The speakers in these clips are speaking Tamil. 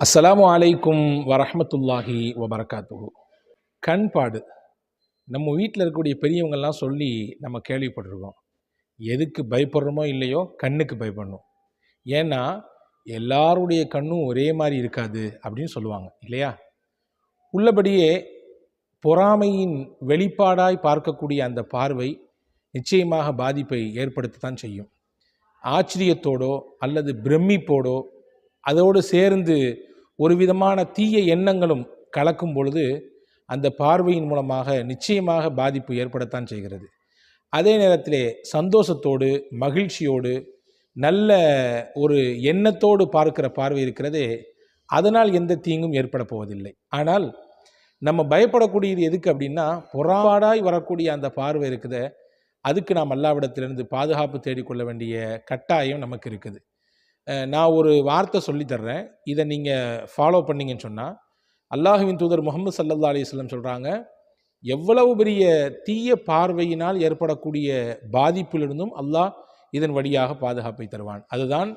அஸ்ஸலாமு அலைக்கும் வரஹ்மத்துல்லாஹி வபரகாத்துஹு. கண்பாடு நம்ம வீட்டில் இருக்கக்கூடிய பெரியவங்கள்லாம் சொல்லி நம்ம கேள்விப்பட்டிருக்கோம். எதுக்கு பயப்படுறோமோ இல்லையோ கண்ணுக்கு பயப்படணும். ஏன்னா எல்லாருடைய கண்ணும் ஒரே மாதிரி இருக்காது அப்படின்னு சொல்லுவாங்க இல்லையா? உள்ளபடியே பொறாமையின் வெளிப்பாடாய் பார்க்கக்கூடிய அந்த பார்வை நிச்சயமாக பாதிப்பை ஏற்படுத்தத்தான் செய்யும். ஆச்சரியத்தோடோ அல்லது பிரமிப்போடோ அதோடு சேர்ந்து ஒரு விதமான தீய எண்ணங்களும் கலக்கும் பொழுது அந்த பார்வையின் மூலமாக நிச்சயமாக பாதிப்பு ஏற்படத்தான் செய்கிறது. அதே நேரத்திலே சந்தோஷத்தோடு மகிழ்ச்சியோடு நல்ல ஒரு எண்ணத்தோடு பார்க்கிற பார்வை இருக்கிறதே, அதனால் எந்த தீங்கும் ஏற்பட போவதில்லை. ஆனால் நம்ம பயப்படக்கூடியது எதுக்கு அப்படின்னா, பொறாடாய் வரக்கூடிய அந்த பார்வை இருக்குதே, அதுக்கு நாம் அல்லாஹ்விடத்திலிருந்து பாதுகாப்பு தேடிக்கொள்ள வேண்டிய கட்டாயம் நமக்கு இருக்குது. நான் ஒரு வார்த்தை சொல்லித்தர்றேன், இதை நீங்கள் ஃபாலோ பண்ணிங்கன்னு சொன்னால், அல்லாஹுவின் தூதர் முஹம்மது ஸல்லல்லாஹு அலைஹி வஸல்லம் சொல்கிறாங்க, எவ்வளவு பெரிய தீய பார்வையினால் ஏற்படக்கூடிய பாதிப்பிலிருந்தும் அல்லாஹ் இதன் வழியாக பாதுகாப்பை தருவான். அதுதான்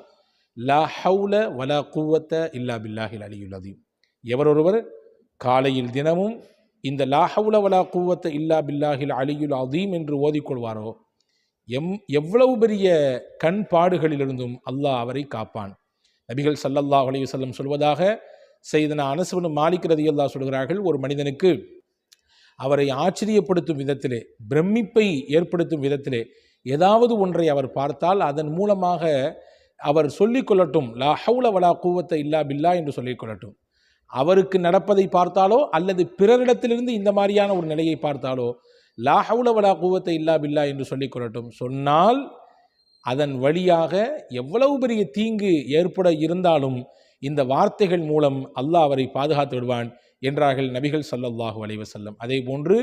லா ஹவுல வலா குவத்த இல்லா பில்லாஹில் அலியுல் அதீம். எவரொருவர் காலையில் தினமும் இந்த லா ஹவுல வலா குவத்த இல்லா பில்லாஹில் அலியுல் அதீம் என்று ஓதிக்கொள்வாரோ எவ்வளவு பெரிய கண் பாடுகளிலிருந்தும் அல்லாஹ் அவரை காப்பான். நபிகள் ஸல்லல்லாஹு அலைஹி வஸல்லம் சொல்வதாக சையதுனா அனஸ் இப்னு மாலிக் ரலியல்லாஹு சொல்கிறார்கள், ஒரு மனிதனுக்கு அவரை ஆச்சரியப்படுத்தும் விதத்திலே, பிரமிப்பை ஏற்படுத்தும் விதத்திலே ஏதாவது ஒன்றை அவர் பார்த்தால் அதன் மூலமாக அவர் சொல்லிக்கொள்ளட்டும், லா ஹவுல வலா குவத்த இல்லா பில்லா என்று சொல்லிக்கொள்ளட்டும். அவருக்கு நடப்பதை பார்த்தாலோ அல்லது பிறரிடத்திலிருந்து இந்த மாதிரியான ஒரு நிலையை பார்த்தாலோ லா ஹவுல வலா குவத்த இல்லா பில்லா என்று சொல்லிக்கொள்ளட்டும். சொன்னால் அதன் வழியாக எவ்வளவு பெரிய தீங்கு ஏற்பட இருந்தாலும் இந்த வார்த்தைகள் மூலம் அல்லாஹ் அவரை பாதுகாத்து விடுவான் என்றார்கள் நபிகள் ஸல்லல்லாஹு அலைஹி வஸல்லம். அதே போன்று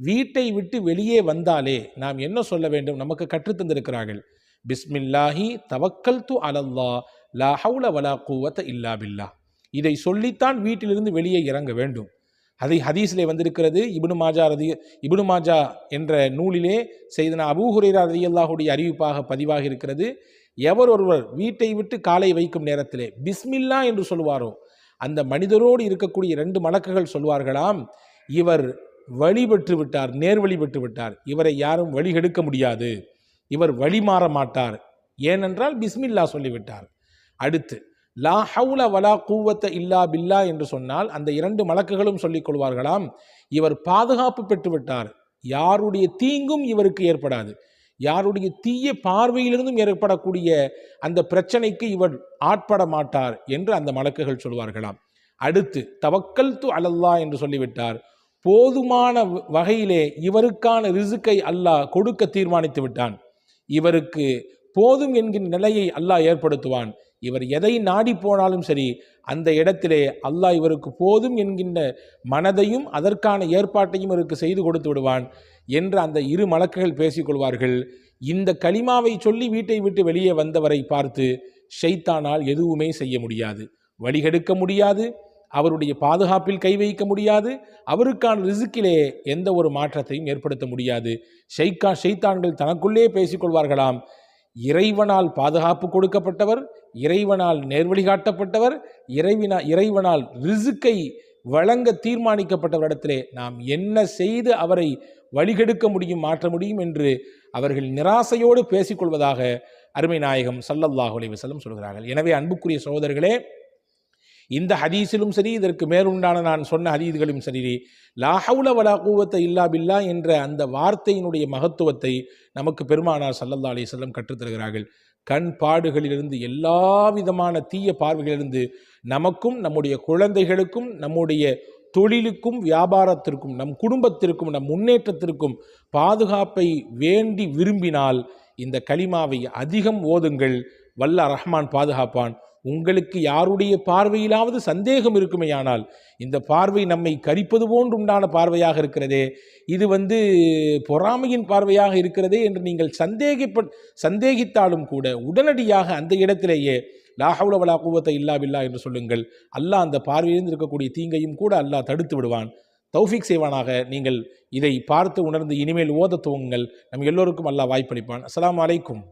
வீட்டை விட்டு வெளியே வந்தாலே நாம் என்ன சொல்ல வேண்டும், நமக்கு கற்றுத்தந்திருக்கிறார்கள். பிஸ்மில்லாஹி தவக்கல்து அலல்லாஹ் லா ஹவுல வலா குவத்த இல்லா பில்லா. இதை சொல்லித்தான் வீட்டிலிருந்து வெளியே இறங்க வேண்டும். அதை ஹதீஸிலே வந்திருக்கிறது. இப்னு மாஜா என்ற நூலிலே செய்தனா அபூ ஹுரைரா ரலியல்லாஹுடைய அறிவிப்பாக பதிவாகி இருக்கிறது. எவர் ஒருவர் வீட்டை விட்டு காலை வைக்கும் நேரத்திலே பிஸ்மில்லா என்று சொல்வாரோ அந்த மனிதரோடு இருக்கக்கூடிய 2 மலக்குகள் சொல்வார்களாம், இவர் வழி பெற்று விட்டார், நேர்வழி பெற்று விட்டார், இவரை யாரும் வழி கெடுக்க முடியாது, இவர் வழி மாற மாட்டார், ஏனென்றால் பிஸ்மில்லா சொல்லிவிட்டார். அடுத்து லா ஹவுல வலா குவத்த இல்லா பில்லா என்று சொன்னால் அந்த 2 மலக்குகளும் சொல்லிக் கொள்வார்களாம், இவர் பாதுகாப்பு பெற்றுவிட்டார், யாருடைய தீங்கும் இவருக்கு ஏற்படாது, யாருடைய தீய பார்வையிலிருந்தும் ஏற்படக்கூடிய அந்த பிரச்சனைக்கு இவர் ஆட்பட மாட்டார் என்று அந்த மலக்குகள் சொல்வார்களாம். அடுத்து தவக்கல்து அலல்லாஹ் என்று சொல்லிவிட்டார், போதுமான வகையிலே இவருக்கான ரிசுக்கை அல்லாஹ் கொடுக்க தீர்மானித்து விட்டான், இவருக்கு போதும் என்கின்ற நிலையை அல்லாஹ் ஏற்படுத்துவான், இவர் எதை நாடி போனாலும் சரி அந்த இடத்திலே அல்லாஹ் இவருக்கு போதும் என்கின்ற மனதையும் அதற்கான ஏற்பாட்டையும் இவருக்கு செய்து கொடுத்து விடுவான் என்று அந்த 2 மலக்குகள் பேசிக்கொள்வார்கள். இந்த கலிமாவை சொல்லி வீட்டை விட்டு வெளியே வந்தவரை பார்த்து ஷைத்தானால் எதுவுமே செய்ய முடியாது, வழிகெடுக்க முடியாது, அவருடைய பாதுகாப்பில் கை வைக்க முடியாது, அவருக்கான ரிசுக்கிலே எந்த ஒரு மாற்றத்தையும் ஏற்படுத்த முடியாது. ஷைத்தான்கள் தனக்குள்ளே பேசிக்கொள்வார்களாம், இறைவனால் பாதுகாப்பு கொடுக்கப்பட்டவர், இறைவனால் நேர்வழி காட்டப்பட்டவர், இறைவனால் ரிசுக்கை வழங்க தீர்மானிக்கப்பட்டவரிடத்திலே நாம் என்ன செய்து அவரை வழிகெடுக்க முடியும், மாற்ற முடியும் என்று அவர்கள் நிராசையோடு பேசிக்கொள்வதாக அருமை நாயகம் ஸல்லல்லாஹு அலைஹி வஸல்லம் சொல்கிறார்கள். எனவே அன்புக்குரிய சகோதரர்களே, இந்த ஹதீஸிலும் சரி இதற்கு மேலுண்டான நான் சொன்ன ஹதீஸ்களும் சரி லா ஹவுல வலா குவத்த இல்லா பில்லா என்ற அந்த வார்த்தையினுடைய மகத்துவத்தை நமக்கு பெருமானார் ஸல்லல்லாஹு அலைஹி வஸல்லம் கற்றுத்தருகிறார்கள். கண் பாடுகளிலிருந்து, எல்லா விதமான தீய பார்வைகளிலிருந்து நமக்கும் நம்முடைய குழந்தைகளுக்கும் நம்முடைய தொழிலுக்கும் வியாபாரத்திற்கும் நம் குடும்பத்திற்கும் நம் முன்னேற்றத்திற்கும் பாதுகாப்பை வேண்டி விரும்பினால் இந்த கலிமாவை அதிகம் ஓதுங்கள், வல்ல ரஹ்மான் பாதுகாப்பான். உங்களுக்கு யாருடைய பார்வையிலாவது சந்தேகம் இருக்குமேயானால், இந்த பார்வை நம்மை கரிப்பது போன்று உண்டான பார்வையாக இருக்கிறதே, இது பொறாமையின் பார்வையாக இருக்கிறதே என்று நீங்கள் சந்தேகித்தாலும் கூட உடனடியாக அந்த இடத்திலேயே லா ஹவுல வலா குவத்த இல்லா பில்லா என்று சொல்லுங்கள். அல்லாஹ் அந்த பார்வையிலிருந்து இருக்கக்கூடிய தீங்கையும் கூட அல்லாஹ் தடுத்து விடுவான், தௌஃபீக் செய்வானாக. நீங்கள் இதை பார்த்து உணர்ந்து இனிமேல் ஓத துவங்குங்கள். நம் எல்லோருக்கும் அல்லாஹ் வாய்ப்பளிப்பான். அஸ்ஸலாமு அலைக்கும்.